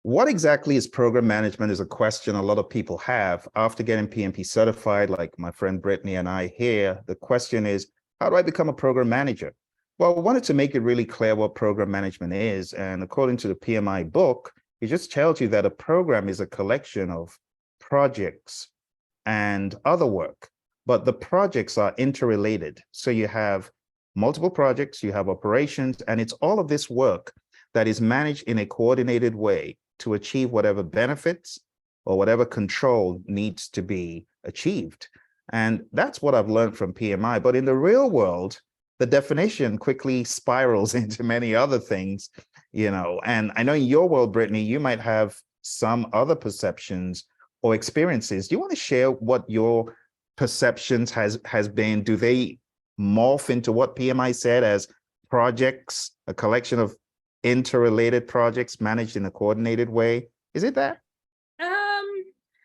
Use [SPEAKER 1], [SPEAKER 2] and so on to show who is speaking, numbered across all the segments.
[SPEAKER 1] What exactly is program management is a question a lot of people have after getting PMP certified, like my friend Brittnee and I here. The question is, how do I become a program manager? Well, I wanted to make it really clear what program management is. And according to the PMI book, it just tells you that a program is a collection of projects and other work, but the projects are interrelated. So you have multiple projects, you have operations, and it's all of this work that is managed in a coordinated way to achieve whatever benefits or whatever control needs to be achieved. And that's what I've learned from PMI. But in the real world, the definition quickly spirals into many other things, and I know in your world, Brittnee, you might have some other perceptions or experiences. Do you want to share what your perceptions has been? Do they morph into what PMI said as projects, a collection of interrelated projects managed in a coordinated way? Is it that?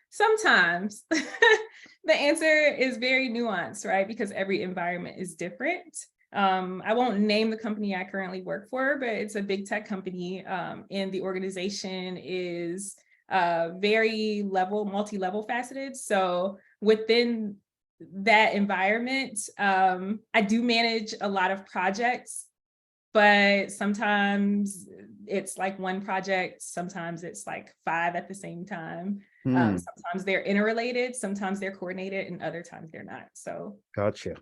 [SPEAKER 2] Sometimes. The answer is very nuanced, right? Because every environment is different. I won't name the company I currently work for, but it's a big tech company, and the organization is very multi-level faceted. So within that environment, I do manage a lot of projects, but sometimes it's like one project, sometimes it's like 5 at the same time. Sometimes they're interrelated, sometimes they're coordinated, and other times they're not. So
[SPEAKER 1] Gotcha.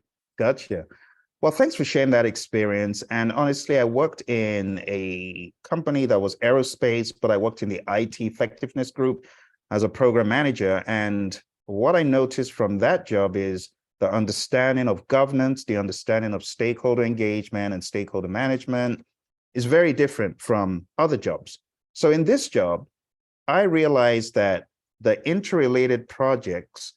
[SPEAKER 1] Well, thanks for sharing that experience. And honestly, I worked in a company that was aerospace, but I worked in the IT effectiveness group as a program manager. And what I noticed from that job is the understanding of governance, the understanding of stakeholder engagement and stakeholder management is very different from other jobs. So in this job, I realized that the interrelated projects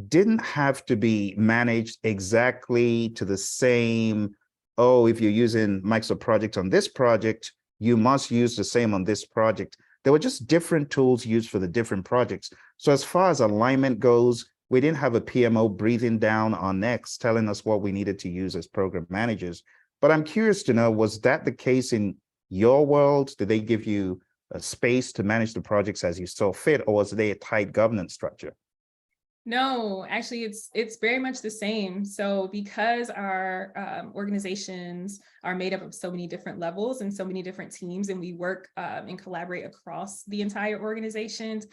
[SPEAKER 1] didn't have to be managed exactly to the same, if you're using Microsoft Project on this project, you must use the same on this project. There were just different tools used for the different projects. So as far as alignment goes, we didn't have a PMO breathing down our necks, telling us what we needed to use as program managers. But I'm curious to know, was that the case in your world? Did they give you a space to manage the projects as you saw fit, or was they a tight governance structure?
[SPEAKER 2] no, actually, it's very much the same. So because our organizations are made up of so many different levels and so many different teams, and we work and collaborate across the entire organization,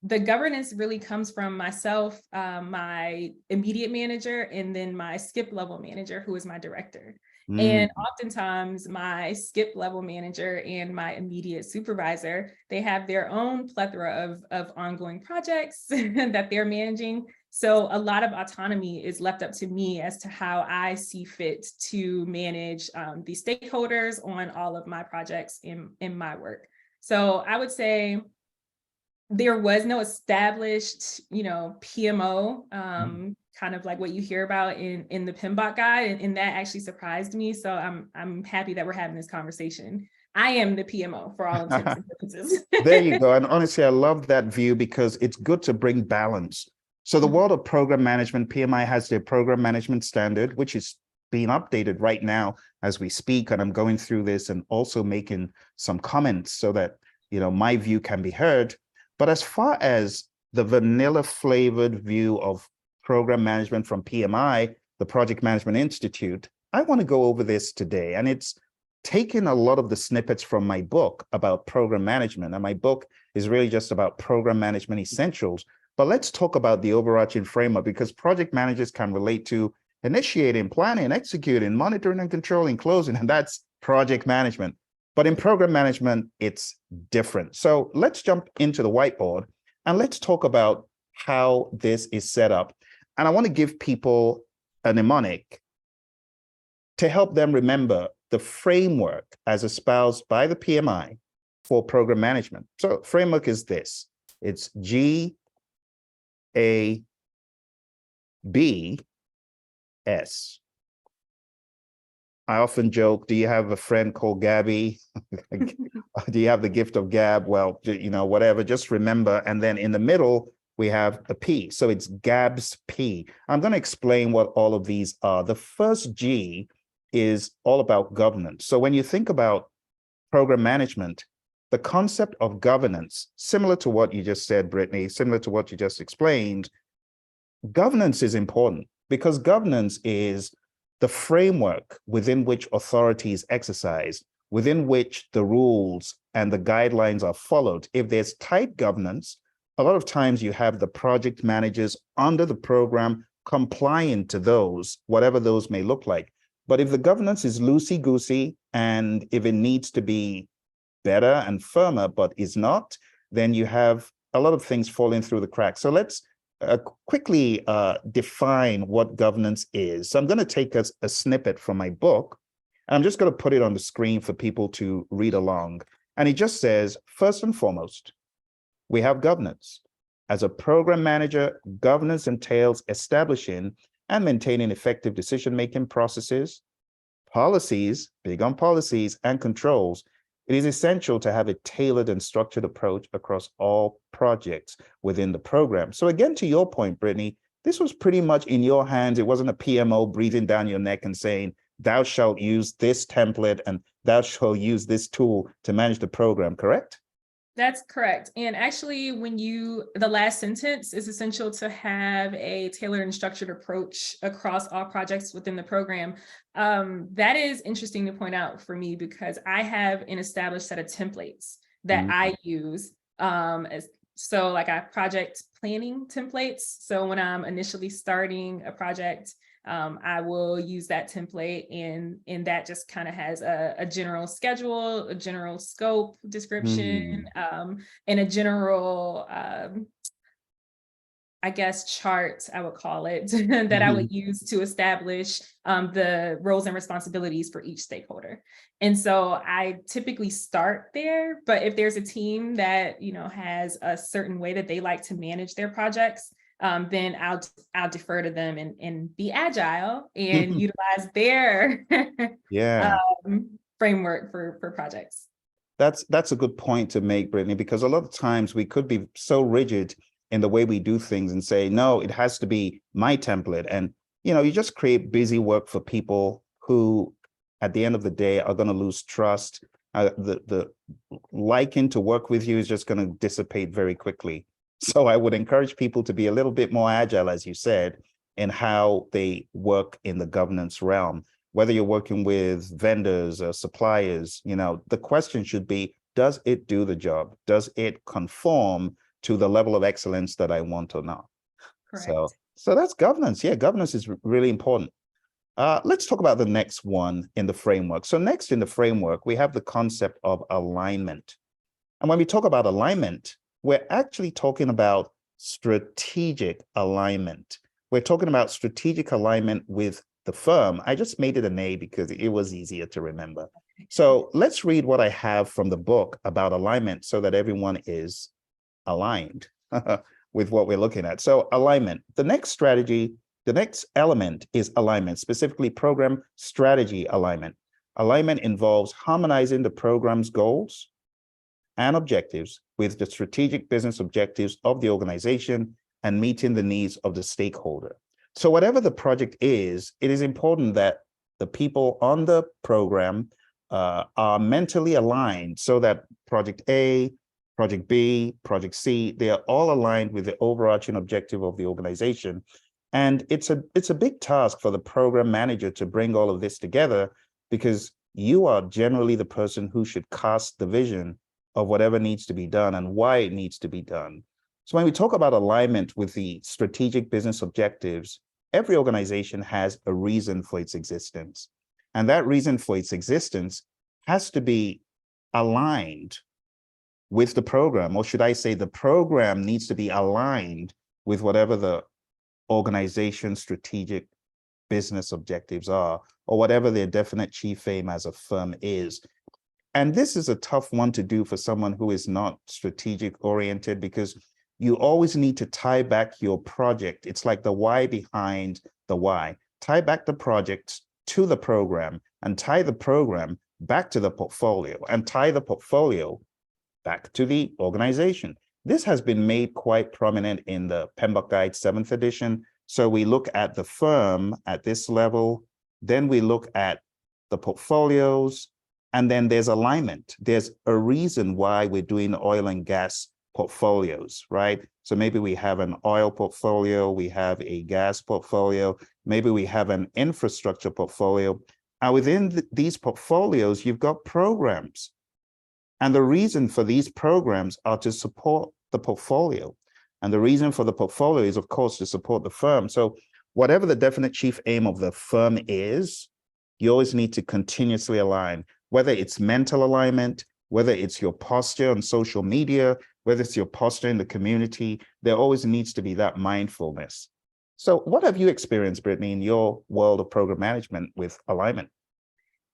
[SPEAKER 2] the governance really comes from myself, my immediate manager, and then my skip level manager, who is my director. And oftentimes my skip level manager and my immediate supervisor, they have their own plethora of ongoing projects that they're managing. So a lot of autonomy is left up to me as to how I see fit to manage the stakeholders on all of my projects in my work. So I would say there was no established, PMO, kind of like what you hear about in the PMBOK guide, and that actually surprised me. So I'm happy that we're having this conversation. I am the PMO for all intents and purposes.
[SPEAKER 1] There you go. And honestly, I love that view because it's good to bring balance. So the world of program management, PMI has their program management standard, which is being updated right now as we speak. And I'm going through this and also making some comments so that, my view can be heard. But as far as the vanilla flavored view of program management from PMI, the Project Management Institute, I want to go over this today. And it's taken a lot of the snippets from my book about program management. And my book is really just about program management essentials. But let's talk about the overarching framework, because project managers can relate to initiating, planning, executing, monitoring and controlling, closing, and that's project management. But in program management, it's different. So let's jump into the whiteboard and let's talk about how this is set up. And I want to give people a mnemonic to help them remember the framework as espoused by the PMI for program management. So framework is this. It's GABS. I often joke, do you have a friend called Gabby? Do you have the gift of gab? Well, whatever, just remember. And then in the middle, we have a P. So it's GABS P. I'm going to explain what all of these are. The first G is all about governance. So when you think about program management, the concept of governance, similar to what you just said, Brittnee, similar to what you just explained, governance is important because governance is the framework within which authority is exercised, within which the rules and the guidelines are followed. If there's tight governance, a lot of times you have the project managers under the program compliant to those, whatever those may look like. But if the governance is loosey-goosey and if it needs to be better and firmer, but is not, then you have a lot of things falling through the cracks. So let's quickly define what governance is. So I'm going to take a snippet from my book, and I'm just going to put it on the screen for people to read along. And it just says, first and foremost, we have governance. As a program manager, governance entails establishing and maintaining effective decision-making processes, policies, big on policies, and controls. It is essential to have a tailored and structured approach across all projects within the program. So again, to your point, Brittnee, this was pretty much in your hands. It wasn't a PMO breathing down your neck and saying, thou shalt use this template and thou shalt use this tool to manage the program, correct?
[SPEAKER 2] That's correct. And actually, the last sentence is essential to have a tailored and structured approach across all projects within the program. That is interesting to point out for me because I have an established set of templates that I use. So like I have project planning templates. So when I'm initially starting a project, I will use that template and that just kind of has a general schedule, a general scope description, and a general, I guess, chart, I would call it, that I would use to establish the roles and responsibilities for each stakeholder. And so I typically start there, but if there's a team that, has a certain way that they like to manage their projects, then I'll defer to them and be agile and utilize their framework for projects.
[SPEAKER 1] That's a good point to make, Brittnee, because a lot of times we could be so rigid in the way we do things and say, no, it has to be my template. And, you just create busy work for people who, at the end of the day, are going to lose trust. The liking to work with you is just going to dissipate very quickly. So I would encourage people to be a little bit more agile, as you said, in how they work in the governance realm. Whether you're working with vendors or suppliers, the question should be, does it do the job? Does it conform to the level of excellence that I want or not?
[SPEAKER 2] Correct.
[SPEAKER 1] So that's governance. Yeah, governance is really important. Let's talk about the next one in the framework. So next in the framework, we have the concept of alignment. And when we talk about alignment, we're actually talking about strategic alignment. We're talking about strategic alignment with the firm. I just made it an A because it was easier to remember. So let's read what I have from the book about alignment so that everyone is aligned with what we're looking at. So alignment, the next element is alignment, specifically program strategy alignment. Alignment involves harmonizing the program's goals and objectives with the strategic business objectives of the organization and meeting the needs of the stakeholder. So whatever the project is, it is important that the people on the program are mentally aligned so that project A, project B, project C, they are all aligned with the overarching objective of the organization. And it's a big task for the program manager to bring all of this together because you are generally the person who should cast the vision of whatever needs to be done and why it needs to be done. So when we talk about alignment with the strategic business objectives, every organization has a reason for its existence. And that reason for its existence has to be aligned with the program, or should I say the program needs to be aligned with whatever the organization's strategic business objectives are, or whatever their definite chief aim as a firm is. And this is a tough one to do for someone who is not strategic oriented because you always need to tie back your project. It's like the why behind the why. Tie back the project to the program and tie the program back to the portfolio and tie the portfolio back to the organization. This has been made quite prominent in the PMBOK Guide 7th edition. So we look at the firm at this level, then we look at the portfolios, And then there's alignment. There's a reason why we're doing oil and gas portfolios, right? So maybe we have an oil portfolio, we have a gas portfolio, maybe we have an infrastructure portfolio. And within these portfolios, you've got programs. And the reason for these programs are to support the portfolio. And the reason for the portfolio is, of course, to support the firm. So whatever the definite chief aim of the firm is, you always need to continuously align, whether it's mental alignment, whether it's your posture on social media, whether it's your posture in the community, there always needs to be that mindfulness. So what have you experienced, Brittnee, in your world of program management with alignment?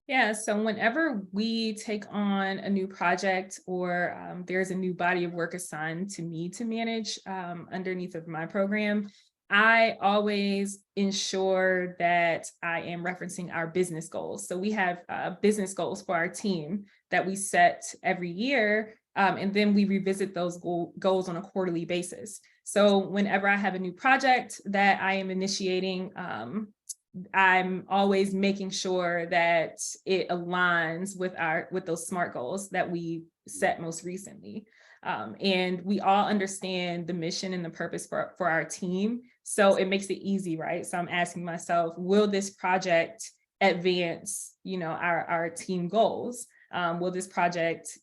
[SPEAKER 2] Yeah, so whenever we take on a new project or there's a new body of work assigned to me to manage underneath of my program, I always ensure that I am referencing our business goals. So we have business goals for our team that we set every year, and then we revisit those goals on a quarterly basis. So whenever I have a new project that I am initiating, I'm always making sure that it aligns with those SMART goals that we set most recently. And we all understand the mission and the purpose for our team. So it makes it easy, right? So I'm asking myself, will this project advance, our team goals? Will this project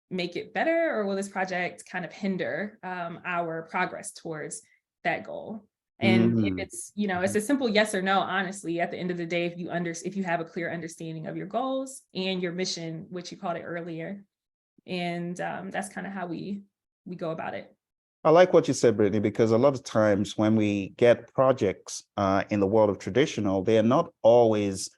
[SPEAKER 2] make it better, or will this project kind of hinder our progress towards that goal? And if it's, it's a simple yes or no, honestly, at the end of the day, if you have a clear understanding of your goals and your mission, which you called it earlier, and that's kind of how we go about it.
[SPEAKER 1] I like what you said, Brittnee, because a lot of times when we get projects in the world of traditional, they are not always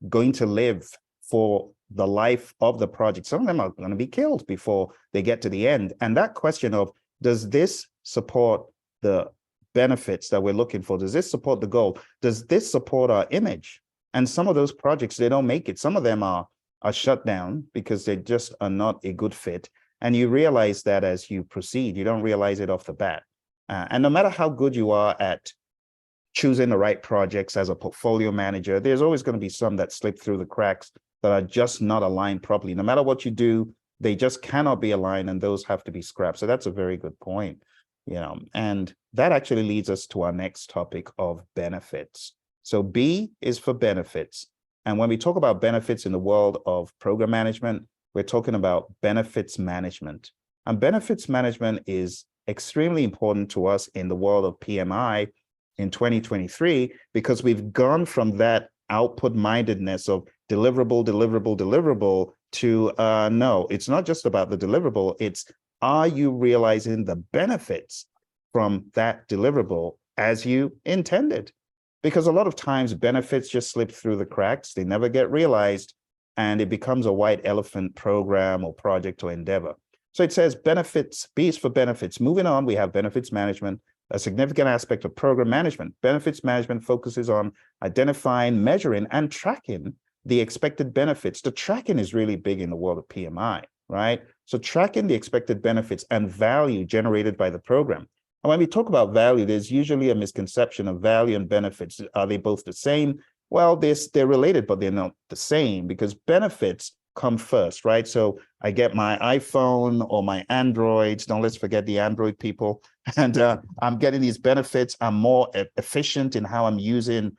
[SPEAKER 1] going to live for the life of the project. Some of them are going to be killed before they get to the end. And that question of, does this support the benefits that we're looking for? Does this support the goal? Does this support our image? And some of those projects, they don't make it. Some of them are shut down because they just are not a good fit. And you realize that as you proceed, you don't realize it off the bat. And no matter how good you are at choosing the right projects as a portfolio manager, there's always going to be some that slip through the cracks that are just not aligned properly. No matter what you do, they just cannot be aligned, and those have to be scrapped. So that's a very good point. And that actually leads us to our next topic of benefits. So B is for benefits. And when we talk about benefits in the world of program management, we're talking about benefits management. And benefits management is extremely important to us in the world of PMI in 2023, because we've gone from that output mindedness of deliverable to no, it's not just about the deliverable. It's, are you realizing the benefits from that deliverable as you intended? Because a lot of times benefits just slip through the cracks. They never get realized, and it becomes a white elephant program or project or endeavor. So it says benefits, B is for benefits. Moving on, we have benefits management, a significant aspect of program management. Benefits management focuses on identifying, measuring, and tracking the expected benefits. The tracking is really big in the world of PMI, right? So tracking the expected benefits and value generated by the program. And when we talk about value, there's usually a misconception of value and benefits. Are they both the same? Well, they're related, but they're not the same, because benefits come first, right? So I get my iPhone or my Androids. Don't let's forget the Android people. And I'm getting these benefits. I'm more efficient in how I'm using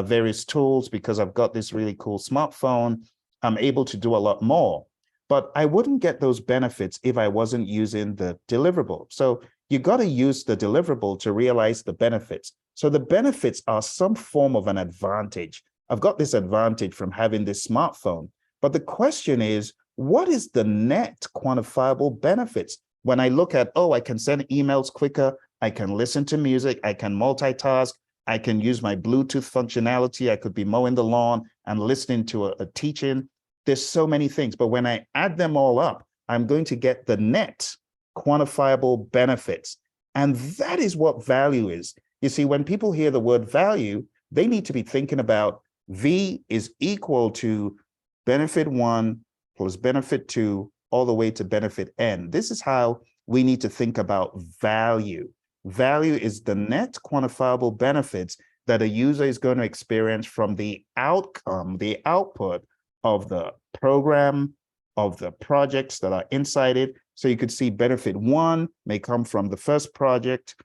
[SPEAKER 1] various tools because I've got this really cool smartphone. I'm able to do a lot more. But I wouldn't get those benefits if I wasn't using the deliverable. So you got to use the deliverable to realize the benefits. So the benefits are some form of an advantage. I've got this advantage from having this smartphone. But the question is, what is the net quantifiable benefits? When I look at, I can send emails quicker, I can listen to music, I can multitask, I can use my Bluetooth functionality, I could be mowing the lawn and listening to a teaching. There's so many things, but when I add them all up, I'm going to get the net quantifiable benefits. And that is what value is. You see, when people hear the word value, they need to be thinking about V is equal to benefit 1 plus benefit 2 all the way to benefit N. This is how we need to think about value. Value is the net quantifiable benefits that a user is going to experience from the outcome, the output of the program, of the projects that are inside it. So you could see benefit 1 may come from the first project,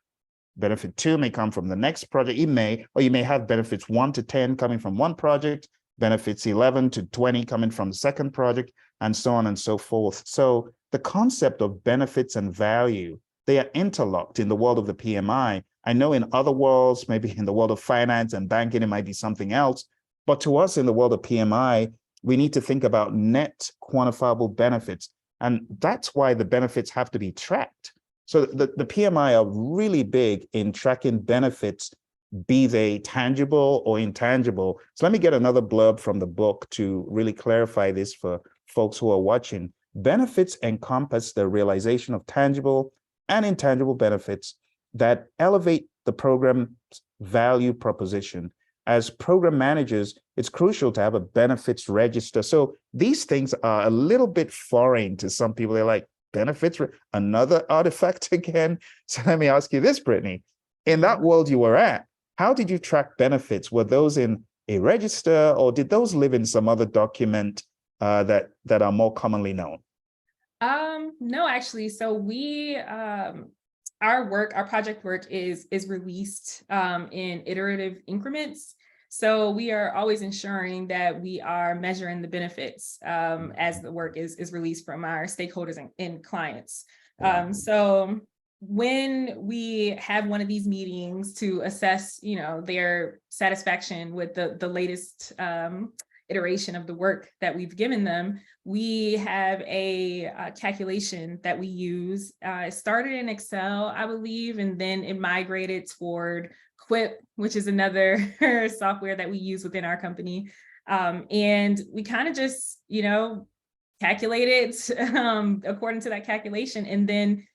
[SPEAKER 1] benefit 2 may come from the next project. You may have benefits 1 to 10 coming from one project, benefits 11 to 20 coming from the second project, and so on and so forth. So the concept of benefits and value, they are interlocked in the world of the PMI. I know in other worlds, maybe in the world of finance and banking, it might be something else. But to us in the world of PMI, we need to think about net quantifiable benefits. And that's why the benefits have to be tracked. So the PMI are really big in tracking benefits, be they tangible or intangible. So let me get another blurb from the book to really clarify this for folks who are watching. Benefits encompass the realization of tangible and intangible benefits that elevate the program's value proposition. As program managers, it's crucial to have a benefits register. So these things are a little bit foreign to some people. They're like, benefits, another artifact again. So let me ask you this, Brittnee. In that world you were at, how did you track benefits? Were those in a register, or did those live in some other document that are more commonly known?
[SPEAKER 2] No, actually. So we our project work is released in iterative increments. So we are always ensuring that we are measuring the benefits as the work is released from our stakeholders and clients. So when we have one of these meetings to assess, their satisfaction with the latest iteration of the work that we've given them, we have a calculation that we use. It started in Excel, I believe, and then it migrated toward Quip, which is another software that we use within our company. And we kind of just, calculate it according to that calculation. And then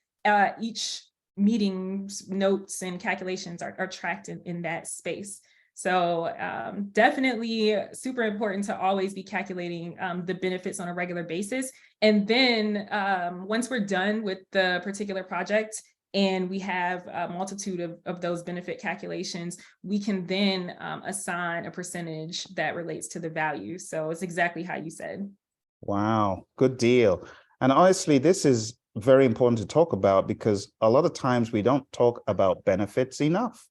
[SPEAKER 2] each meeting's notes and calculations are tracked in that space. So definitely super important to always be calculating the benefits on a regular basis. And then once we're done with the particular project and we have a multitude of those benefit calculations, we can then assign a percentage that relates to the value. So it's exactly how you said.
[SPEAKER 1] Wow, good deal. And honestly, this is very important to talk about because a lot of times we don't talk about benefits enough.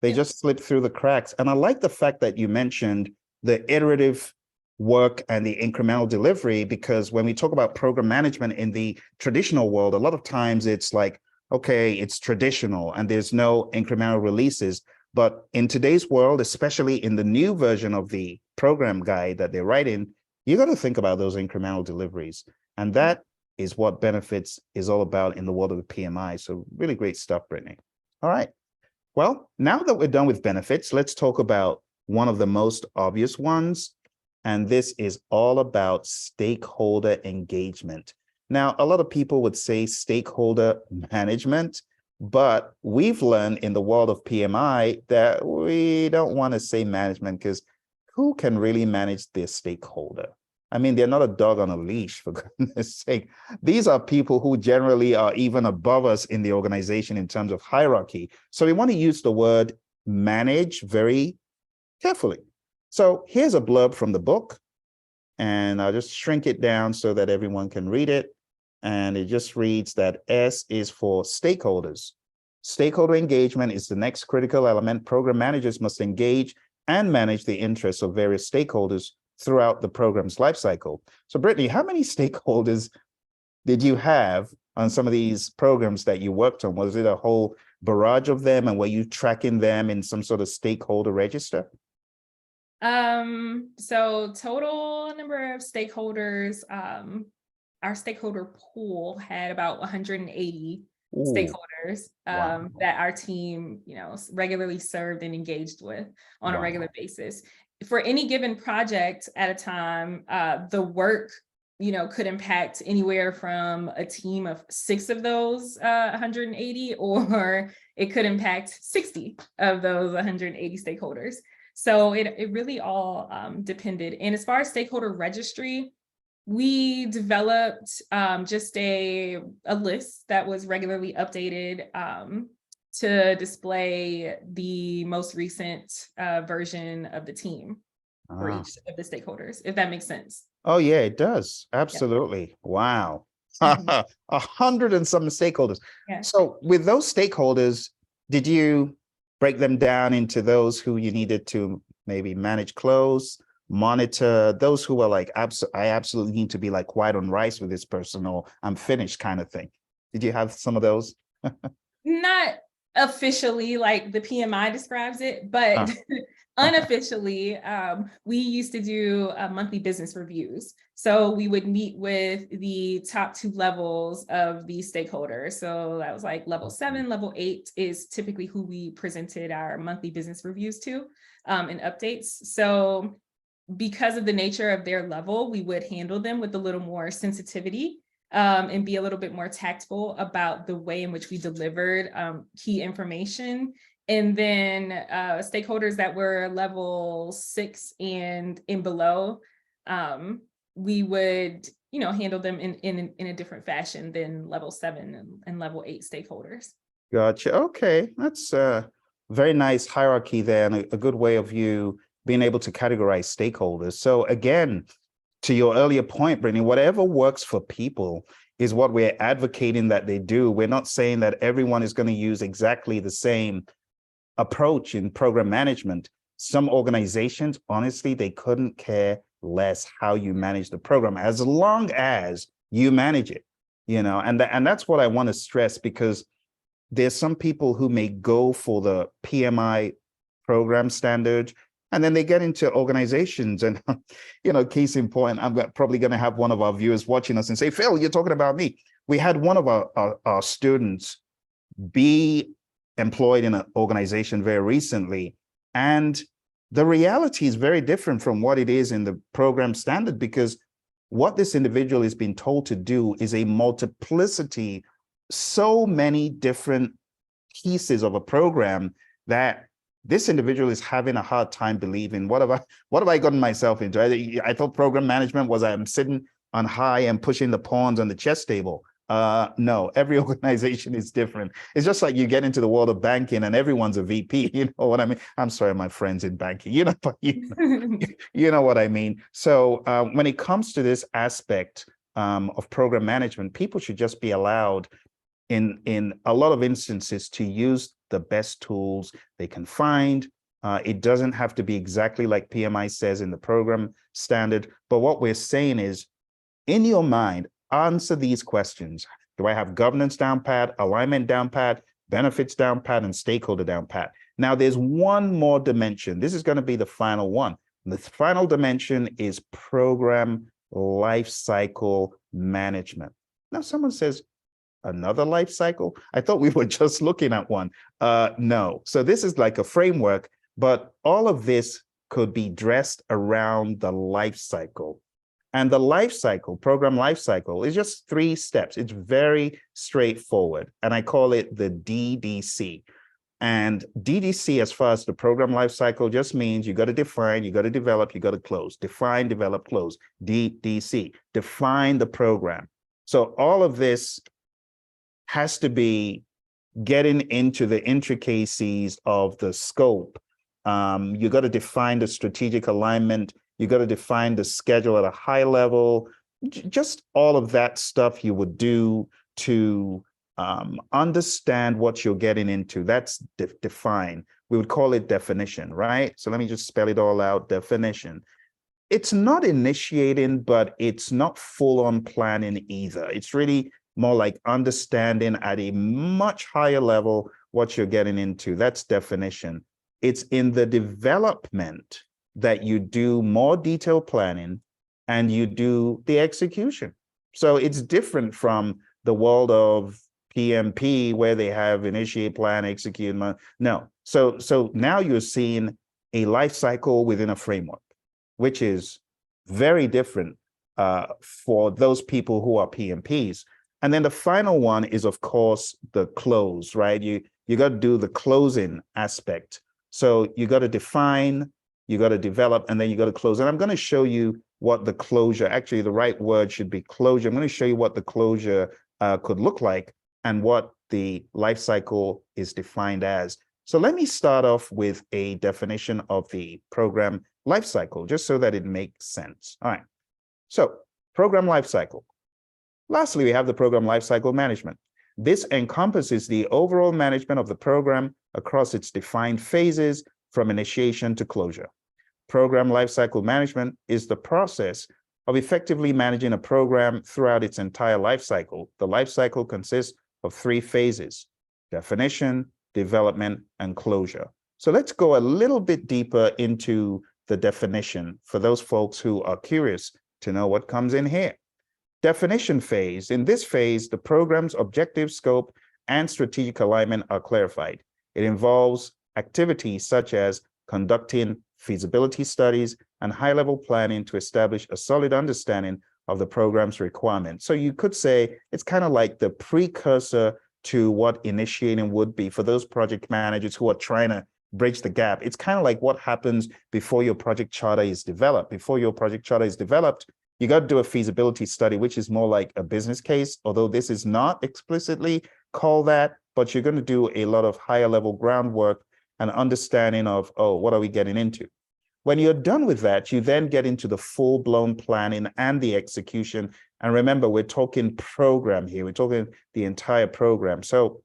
[SPEAKER 1] They just slip through the cracks. And I like the fact that you mentioned the iterative work and the incremental delivery, because when we talk about program management in the traditional world, a lot of times it's like, okay, it's traditional and there's no incremental releases. But in today's world, especially in the new version of the program guide that they're writing, you got to think about those incremental deliveries. And that is what benefits is all about in the world of the PMI. So really great stuff, Brittnee. All right. Well, now that we're done with benefits, let's talk about one of the most obvious ones. And this is all about stakeholder engagement. Now, a lot of people would say stakeholder management, but we've learned in the world of PMI that we don't want to say management because who can really manage their stakeholder? I mean, they're not a dog on a leash, for goodness sake. These are people who generally are even above us in the organization in terms of hierarchy. So we want to use the word manage very carefully. So here's a blurb from the book, and I'll just shrink it down so that everyone can read it. And it just reads that S is for stakeholders. Stakeholder engagement is the next critical element. Program managers must engage and manage the interests of various stakeholders throughout the program's lifecycle. So Brittnee, how many stakeholders did you have on some of these programs that you worked on? Was it a whole barrage of them, and were you tracking them in some sort of stakeholder register?
[SPEAKER 2] So total number of stakeholders, our stakeholder pool had about 180 stakeholders that our team, regularly served and engaged with on a regular basis. For any given project at a time, the work, could impact anywhere from a team of 6 of those 180, or it could impact 60 of those 180 stakeholders. So it really all depended. And as far as stakeholder registry, we developed just a list that was regularly updated to display the most recent version of the team. for
[SPEAKER 1] Ah.
[SPEAKER 2] each of the stakeholders, if that makes sense.
[SPEAKER 1] Oh, yeah, it does.
[SPEAKER 2] Yeah.
[SPEAKER 1] Absolutely. Wow.
[SPEAKER 2] Mhm.
[SPEAKER 1] 100 and some stakeholders.
[SPEAKER 2] Yeah.
[SPEAKER 1] So with those stakeholders, did you break them down into those who you needed to maybe manage close, monitor, those who were like, I absolutely need to be like white on rice with this person, or I'm finished kind of thing? Did you have some of those?
[SPEAKER 2] Not officially like the PMI describes it, but unofficially, we used to do monthly business reviews. So we would meet with the top 2 levels of the stakeholders. So that was like level 7, level 8 is typically who we presented our monthly business reviews to, and updates. So because of the nature of their level, we would handle them with a little more sensitivity, and be a little bit more tactful about the way in which we delivered key information. And then stakeholders that were level 6 and below, we would, handle them in a different fashion than level 7 and level 8 stakeholders.
[SPEAKER 1] Gotcha. Okay. That's a very nice hierarchy there, and a good way of you being able to categorize stakeholders. So again, to your earlier point, Brittnee, whatever works for people is what we're advocating that they do. We're not saying that everyone is going to use exactly the same approach in program management. Some organizations, honestly, they couldn't care less how you manage the program as long as you manage it, and that's what I want to stress, because there's some people who may go for the PMI program standard, and then they get into organizations and, case in point, I'm probably going to have one of our viewers watching us and say, Phill, you're talking about me. We had one of our students be employed in an organization very recently, and the reality is very different from what it is in the program standard, because what this individual is being told to do is a multiplicity, so many different pieces of a program that this individual is having a hard time believing, what have I gotten myself into? I thought program management was I'm sitting on high and pushing the pawns on the chess table. No, every organization is different. It's just like you get into the world of banking and everyone's a VP, you know what I mean? I'm sorry, my friends in banking, but you know what I mean? So when it comes to this aspect of program management, people should just be allowed in a lot of instances to use the best tools they can find. It doesn't have to be exactly like PMI says in the program standard, but what we're saying is, in your mind, answer these questions. Do I have governance down pat, alignment down pat, benefits down pat, and stakeholder down pat? Now, there's one more dimension. This is going to be the final one. The final dimension is program lifecycle management. Now, someone says, another life cycle? I thought we were just looking at one. No. So this is like a framework, but all of this could be dressed around the life cycle. And the life cycle, program life cycle, is just 3 steps. It's very straightforward. And I call it the DDC. And DDC, as far as the program life cycle, just means you got to define, you got to develop, you got to close. Define, develop, close. DDC, define the program. So all of this has to be getting into the intricacies of the scope. You got to define the strategic alignment. You got to define the schedule at a high level. Just all of that stuff you would do to understand what you're getting into. That's define. We would call it definition, right? So let me just spell it all out. Definition. It's not initiating, but it's not full-on planning either. It's really more like understanding at a much higher level what you're getting into. That's definition. It's in the development that you do more detailed planning and you do the execution. So it's different from the world of PMP where they have initiate, plan, execute. No. So now you're seeing a life cycle within a framework, which is very different for those people who are PMPs. And then the final one is, of course, the close, right? You got to do the closing aspect. So you got to define, you got to develop, and then you got to close. And I'm going to show you what the closure, actually the right word should be closure. I'm going to show you what the closure could look like and what the life cycle is defined as. So let me start off with a definition of the program life cycle, just so that it makes sense. All right. So program life cycle. Lastly, we have the program lifecycle management. This encompasses the overall management of the program across its defined phases from initiation to closure. Program lifecycle management is the process of effectively managing a program throughout its entire lifecycle. The lifecycle consists of 3 phases: definition, development, and closure. So let's go a little bit deeper into the definition for those folks who are curious to know what comes in here. Definition phase. In this phase, the program's objective, scope, and strategic alignment are clarified. It involves activities such as conducting feasibility studies and high-level planning to establish a solid understanding of the program's requirements. So you could say it's kind of like the precursor to what initiating would be for those project managers who are trying to bridge the gap. It's kind of like what happens before your project charter is developed. Before your project charter is developed, you got to do a feasibility study, which is more like a business case, although this is not explicitly called that, but you're going to do a lot of higher level groundwork and understanding of, oh, what are we getting into? When you're done with that, you then get into the full-blown planning and the execution. And remember, we're talking program here. We're talking the entire program. So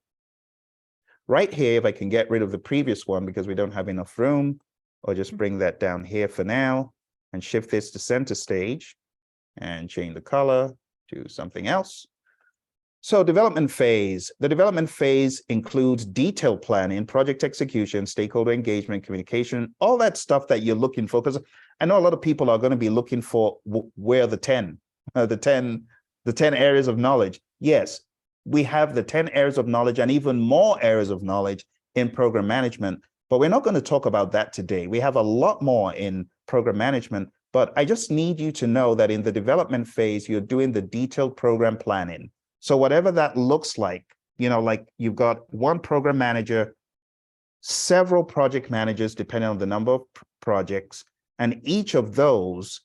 [SPEAKER 1] right here, if I can get rid of the previous one because we don't have enough room, or just bring that down here for now and shift this to center stage and change the color to something else. So development phase. The development phase includes detailed planning, project execution, stakeholder engagement, communication, all that stuff that you're looking for. Because I know a lot of people are going to be looking for where the 10 areas of knowledge. Yes, we have the 10 areas of knowledge and even more areas of knowledge in program management, but we're not going to talk about that today. We have a lot more in program management, but I just need you to know that in the development phase, you're doing the detailed program planning. So whatever that looks like, like you've got one program manager, several project managers, depending on the number of projects, and each of those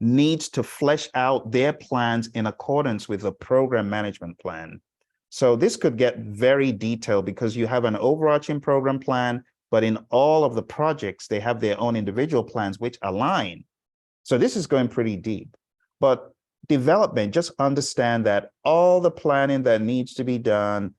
[SPEAKER 1] needs to flesh out their plans in accordance with the program management plan. So this could get very detailed because you have an overarching program plan, but in all of the projects, they have their own individual plans which align. So this is going pretty deep. But development, just understand that all the planning that needs to be done,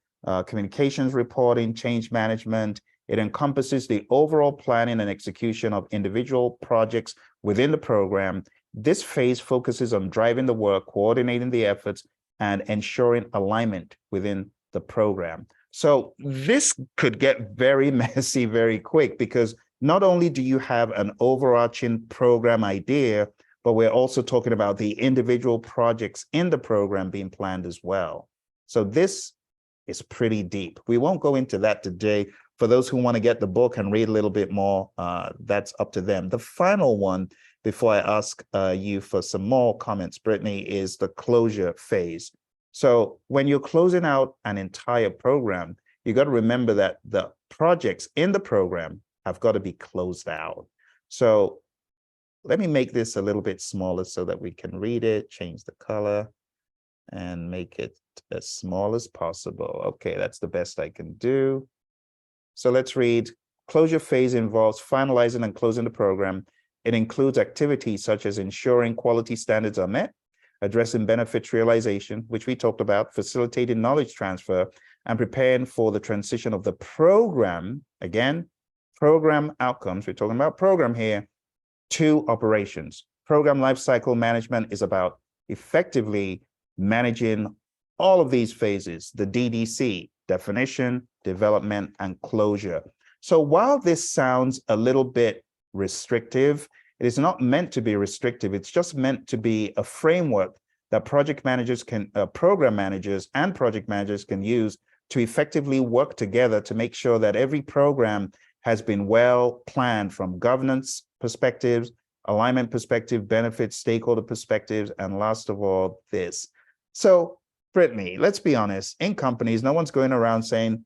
[SPEAKER 1] communications reporting, change management, it encompasses the overall planning and execution of individual projects within the program. This phase focuses on driving the work, coordinating the efforts, and ensuring alignment within the program. So this could get very messy very quick because not only do you have an overarching program idea, but we're also talking about the individual projects in the program being planned as well. So this is pretty deep. We won't go into that today. For those who want to get the book and read a little bit more, that's up to them. The final one, before I ask you for some more comments, Brittnee, is the closure phase. So when you're closing out an entire program, you got to remember that the projects in the program have got to be closed out. So let me make this a little bit smaller so that we can read it, change the color, and make it as small as possible. Okay, that's the best I can do. So let's read. Closure phase involves finalizing and closing the program. It includes activities such as ensuring quality standards are met, addressing benefits realization, which we talked about, facilitating knowledge transfer, and preparing for the transition of the program, again, program outcomes, we're talking about program here, to operations. Program lifecycle management is about effectively managing all of these phases, the DDC, definition, development, and closure. So while this sounds a little bit restrictive, it is not meant to be restrictive. It's just meant to be a framework that project managers can, program managers and project managers can use to effectively work together to make sure that every program has been well planned from governance perspectives, alignment perspective, benefits, stakeholder perspectives, and last of all, this. So Brittnee, let's be honest, in companies, no one's going around saying,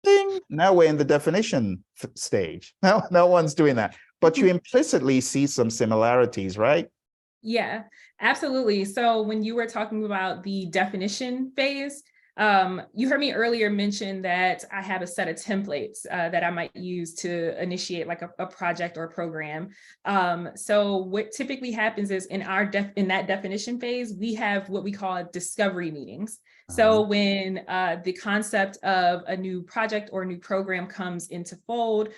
[SPEAKER 1] ding, now we're in the definition stage. No one's doing that, but you implicitly see some similarities, right?
[SPEAKER 2] Yeah, absolutely. So when you were talking about the definition phase, You heard me earlier mention that I have a set of templates that I might use to initiate like a project or a program. So what typically happens is in that definition phase, we have what we call discovery meetings. So when the concept of a new project or a new program comes into fold,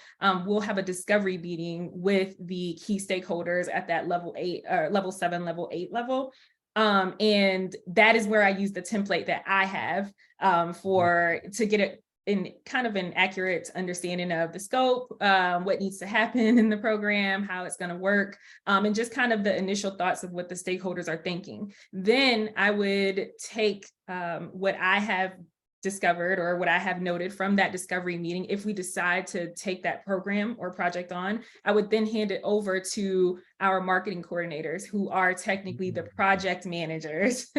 [SPEAKER 2] we'll have a discovery meeting with the key stakeholders at that level 8 or level 7, level 8 level. And that is where I use the template that I have to get it in kind of an accurate understanding of the scope, what needs to happen in the program, how it's going to work, and just kind of the initial thoughts of what the stakeholders are thinking. Then I would take what I have discovered or what I have noted from that discovery meeting. If we decide to take that program or project on, I would then hand it over to our marketing coordinators, who are technically the project managers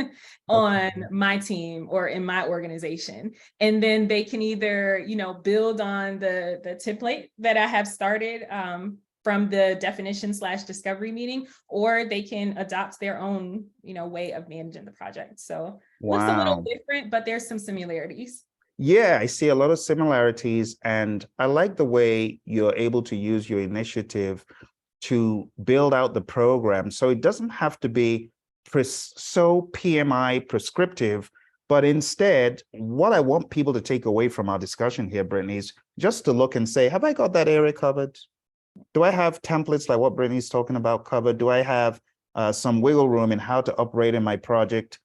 [SPEAKER 2] on my team or in my organization. And then they can either, build on the template that I have started from the definition/discovery meeting, or they can adopt their own, way of managing the project. So looks a little different, but there's some similarities.
[SPEAKER 1] Yeah, I see a lot of similarities, and I like the way you're able to use your initiative to build out the program. So it doesn't have to be so PMI prescriptive, but instead, what I want people to take away from our discussion here, Brittnee, is just to look and say, have I got that area covered? Do I have templates like what Brittnee's talking about covered? Do I have some wiggle room in how to operate in my project?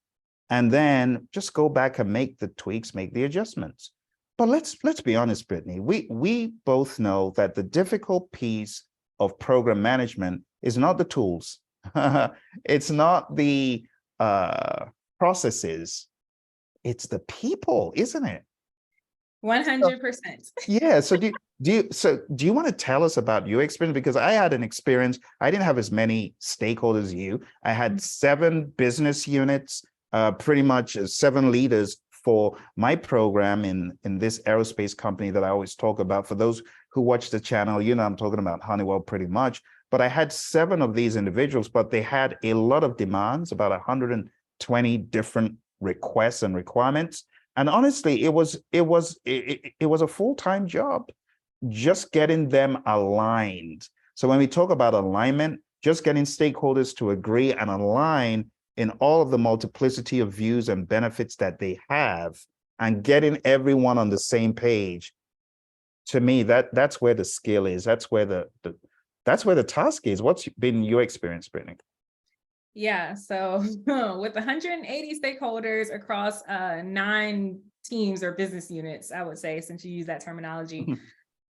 [SPEAKER 1] And then just go back and make the tweaks, make the adjustments. But let's be honest, Brittnee, we both know that the difficult piece of program management is not the tools. It's not the processes. It's the people, isn't it?
[SPEAKER 2] 100%.
[SPEAKER 1] Yeah. So do you want to tell us about your experience? Because I had an experience. I didn't have as many stakeholders as you. I had 7 business units, pretty much 7 leaders for my program in this aerospace company that I always talk about. For those who watch the channel, I'm talking about Honeywell pretty much. But I had 7 of these individuals, but they had a lot of demands, about 120 different requests and requirements. And honestly, it was a full-time job, just getting them aligned. So when we talk about alignment, just getting stakeholders to agree and align in all of the multiplicity of views and benefits that they have, and getting everyone on the same page. To me, that's where the skill is. That's where the task is. What's been your experience, Brittnee?
[SPEAKER 2] Yeah, so with 180 stakeholders across 9 teams or business units, I would say, since you use that terminology,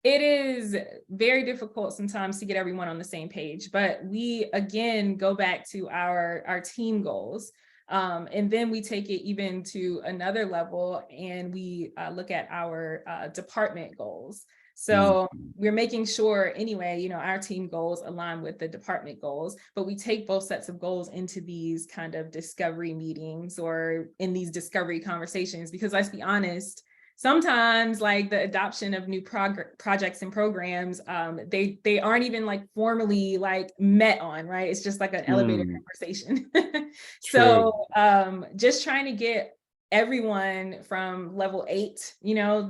[SPEAKER 2] it is very difficult sometimes to get everyone on the same page. But we, again, go back to our team goals. And then we take it even to another level, and we look at our department goals. So we're making sure anyway, our team goals align with the department goals, but we take both sets of goals into these kind of discovery meetings or in these discovery conversations, because let's be honest, sometimes like the adoption of new projects and programs, they aren't even like formally like met on, right? It's just like an elevator conversation. So just trying to get everyone from level 8,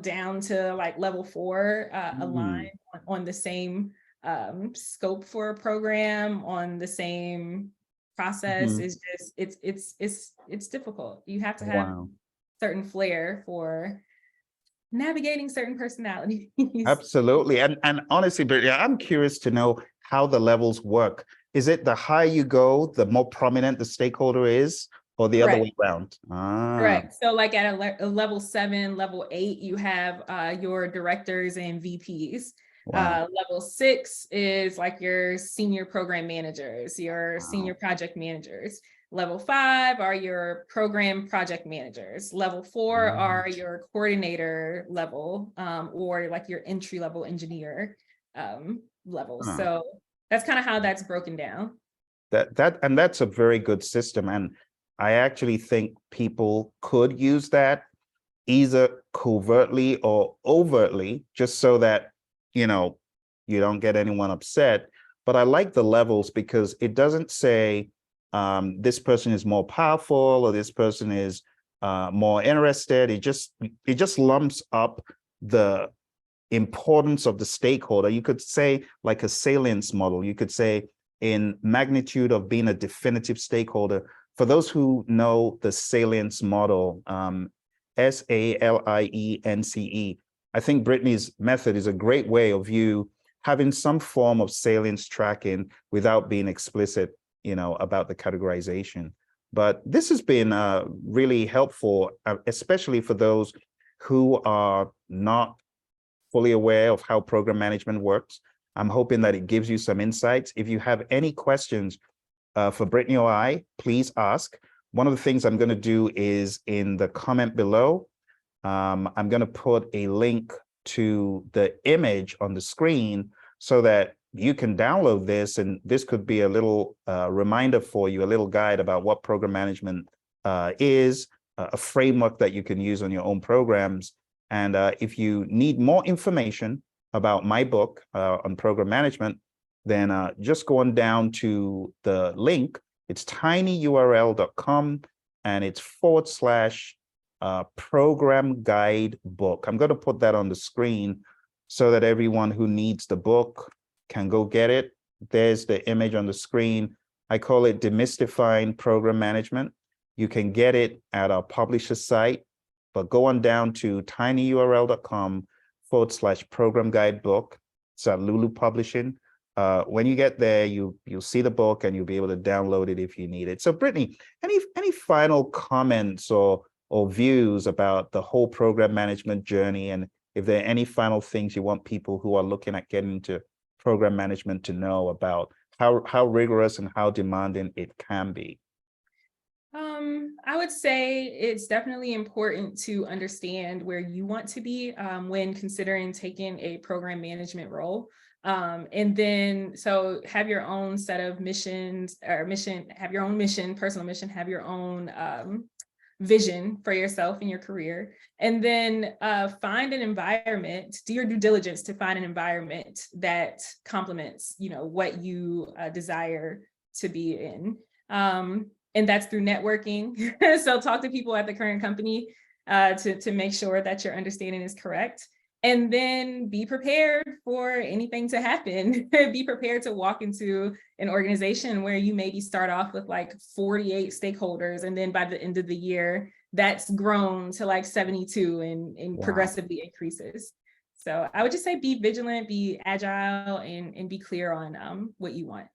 [SPEAKER 2] down to like level 4, aligned on the same scope for a program, on the same process is just, it's difficult. You have to have certain flair for navigating certain personalities.
[SPEAKER 1] Absolutely. And honestly, Brittnee, I'm curious to know how the levels work. Is it the higher you go, the more prominent the stakeholder is, or the other way around?
[SPEAKER 2] Correct. So like at a level 7, level 8, you have your directors and VPs. Level 6 is like your senior program managers, your senior project managers. Level 5 are your program project managers. Level 4 are your coordinator level, or like your entry level engineer level. So that's kind of how that's broken down.
[SPEAKER 1] And that's a very good system. And I actually think people could use that either covertly or overtly, just so that, you don't get anyone upset. But I like the levels because it doesn't say this person is more powerful or this person is more interested. It just lumps up the importance of the stakeholder. You could say like a salience model. You could say in magnitude of being a definitive stakeholder. For those who know the salience model, SALIENCE, I think Brittnee's method is a great way of you having some form of salience tracking without being explicit, about the categorization. But this has been really helpful, especially for those who are not fully aware of how program management works. I'm hoping that it gives you some insights. If you have any questions for Brittnee or I, please ask. One of the things I'm going to do is in the comment below, I'm going to put a link to the image on the screen so that you can download this, and this could be a little reminder for you, a little guide about what program management is, a framework that you can use on your own programs. And if you need more information about my book on program management, then just go on down to the link. It's tinyurl.com and it's / program guide book. I'm going to put that on the screen so that everyone who needs the book can go get it. There's the image on the screen. I call it Demystifying Program Management. You can get it at our publisher site, but go on down to tinyurl.com / program guide book. It's at Lulu Publishing. When you get there, you'll see the book and you'll be able to download it if you need it. So Brittnee, any final comments or views about the whole program management journey, and if there are any final things you want people who are looking at getting into program management to know about how rigorous and how demanding it can be?
[SPEAKER 2] I would say it's definitely important to understand where you want to be when considering taking a program management role. And then, so have your own set of missions or have your own mission, personal mission, have your own vision for yourself and your career. And then find an environment, do your due diligence to find an environment that complements, what you desire to be in. And that's through networking. So talk to people at the current company to make sure that your understanding is correct. And then be prepared for anything to happen. Be prepared to walk into an organization where you maybe start off with like 48 stakeholders. And then by the end of the year, that's grown to like 72 and
[SPEAKER 1] Wow.
[SPEAKER 2] Progressively increases. So I would just say be vigilant, be agile, and be clear on what you want.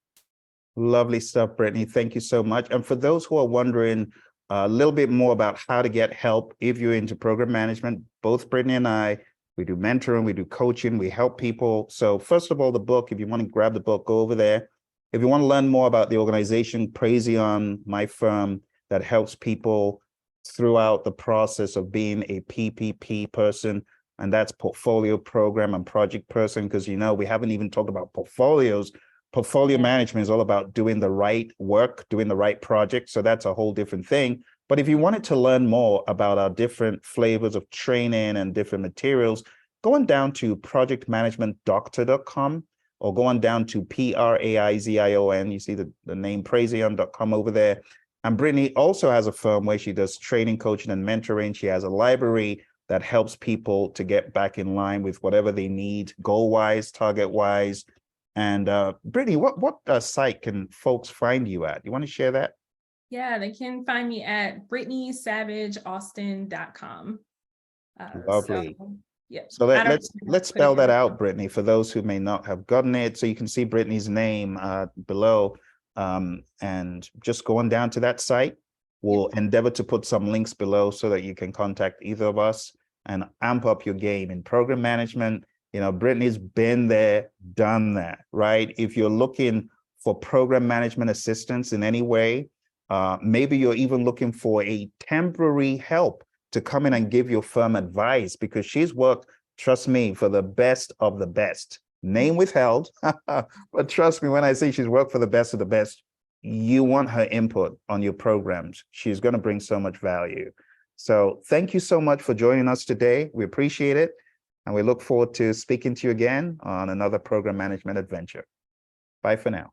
[SPEAKER 1] Lovely stuff, Brittnee. Thank you so much. And for those who are wondering a little bit more about how to get help if you're into program management, both Brittnee and I, we do mentoring, we do coaching, we help people. So first of all, the book, if you want to grab the book, go over there. If you want to learn more about the organization, Praizion, my firm that helps people throughout the process of being a PPP person, and that's portfolio program and project person, because we haven't even talked about portfolios. Portfolio management is all about doing the right work, doing the right project. So that's a whole different thing. But if you wanted to learn more about our different flavors of training and different materials, go on down to projectmanagementdoctor.com or go on down to Praizion. You see the name Praizion.com over there. And Brittnee also has a firm where she does training, coaching, and mentoring. She has a library that helps people to get back in line with whatever they need, goal-wise, target-wise. And Brittnee, what site can folks find you at? You want to share that?
[SPEAKER 2] Yeah, they can find me at BrittneeSavageAustin.com.
[SPEAKER 1] Lovely.
[SPEAKER 2] Yeah.
[SPEAKER 1] So let's spell that out, Brittnee, for those who may not have gotten it. So you can see Brittnee's name below, and just going down to that site. We'll endeavor to put some links below so that you can contact either of us and amp up your game in program management. Brittnee's been there, done that, right? If you're looking for program management assistance in any way, maybe you're even looking for a temporary help to come in and give your firm advice, because she's worked, trust me, for the best of the best. Name withheld, but trust me when I say she's worked for the best of the best, you want her input on your programs. She's going to bring so much value. So thank you so much for joining us today. We appreciate it. And we look forward to speaking to you again on another program management adventure. Bye for now.